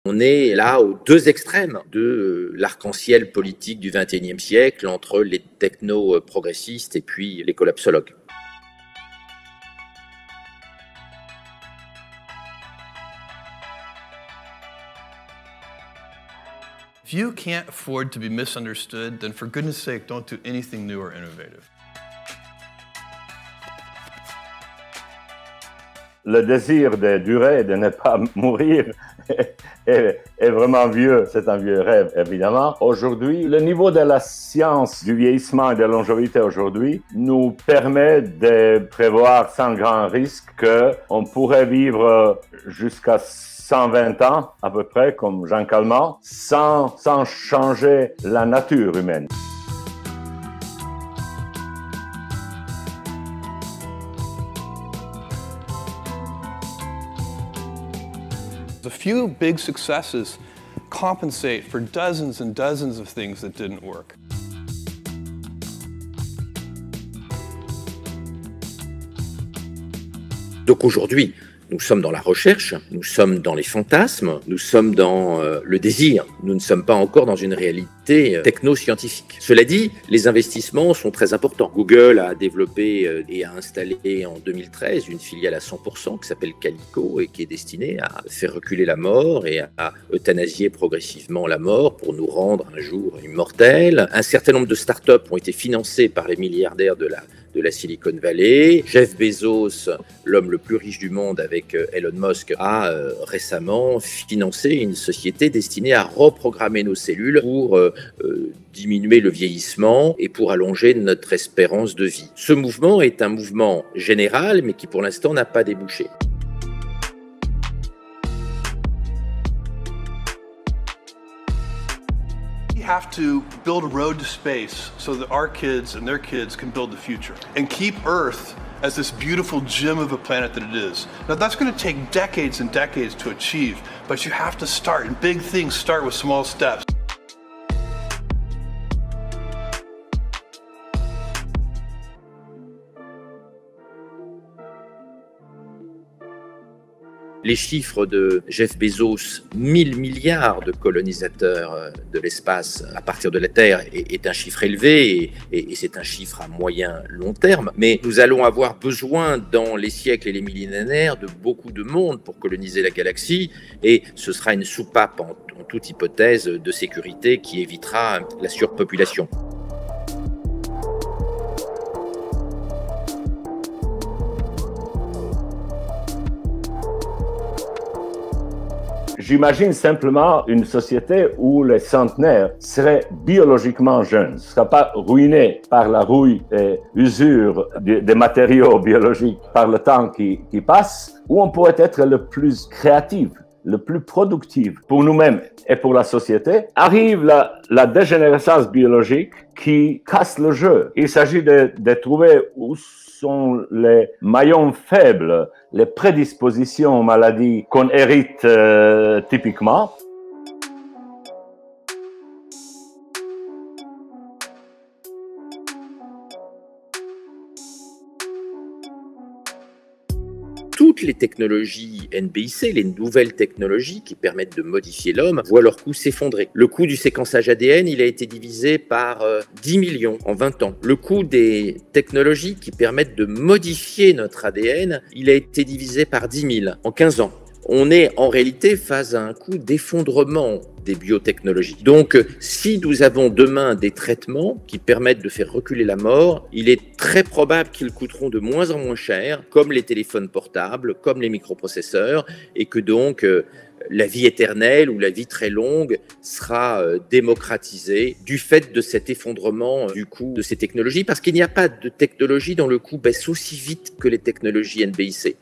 On est là aux deux extrêmes de l'arc-en-ciel politique du XXIe siècle entre les techno-progressistes et puis les collapsologues. If you can't afford to be misunderstood, then for goodness sake, don't do anything new or innovative. Le désir de durer, de ne pas mourir, est vraiment vieux. C'est un vieux rêve, évidemment. Aujourd'hui, le niveau de la science du vieillissement et de la longévité aujourd'hui nous permet de prévoir sans grand risque qu'on pourrait vivre jusqu'à 120 ans, à peu près, comme Jean Calment, sans changer la nature humaine. A few big successes compensate for dozens and dozens of things that didn't work. Donc aujourd'hui, nous sommes dans la recherche, nous sommes dans les fantasmes, nous sommes dans le désir. Nous ne sommes pas encore dans une réalité techno-scientifique. Cela dit, les investissements sont très importants. Google a développé et a installé en 2013 une filiale à 100% qui s'appelle Calico et qui est destinée à faire reculer la mort et à euthanasier progressivement la mort pour nous rendre un jour immortels. Un certain nombre de startups ont été financées par les milliardaires de la Silicon Valley. Jeff Bezos, l'homme le plus riche du monde avec Elon Musk, a récemment financé une société destinée à reprogrammer nos cellules pour diminuer le vieillissement et pour allonger notre espérance de vie. Ce mouvement est un mouvement général, mais qui pour l'instant n'a pas débouché. We have to build a road to space so that our kids and their kids can build the future and keep Earth as this beautiful gem of a planet that it is. Now that's going to take decades and decades to achieve, but you have to start, and big things start with small steps. Les chiffres de Jeff Bezos, 1000 milliards de colonisateurs de l'espace à partir de la Terre, est un chiffre élevé et c'est un chiffre à moyen long terme. Mais nous allons avoir besoin dans les siècles et les millénaires de beaucoup de monde pour coloniser la galaxie et ce sera une soupape en toute hypothèse de sécurité qui évitera la surpopulation. J'imagine simplement une société où les centenaires seraient biologiquement jeunes, ne seraient pas ruinés par la rouille et usure des matériaux biologiques par le temps qui passe, où on pourrait être le plus créatif, le plus productif pour nous-mêmes et pour la société. Arrive la dégénérescence biologique qui casse le jeu. Il s'agit de trouver où sont les maillons faibles, les prédispositions aux maladies qu'on hérite typiquement. Toutes les technologies NBIC, les nouvelles technologies qui permettent de modifier l'homme, voient leur coût s'effondrer. Le coût du séquençage ADN, il a été divisé par 10 millions en 20 ans. Le coût des technologies qui permettent de modifier notre ADN, il a été divisé par 10 000 en 15 ans. On est en réalité face à un coût d'effondrement des biotechnologies. Donc, si nous avons demain des traitements qui permettent de faire reculer la mort, il est très probable qu'ils coûteront de moins en moins cher, comme les téléphones portables, comme les microprocesseurs, et que donc la vie éternelle ou la vie très longue sera démocratisée du fait de cet effondrement du coût de ces technologies, parce qu'il n'y a pas de technologie dont le coût baisse aussi vite que les technologies NBIC.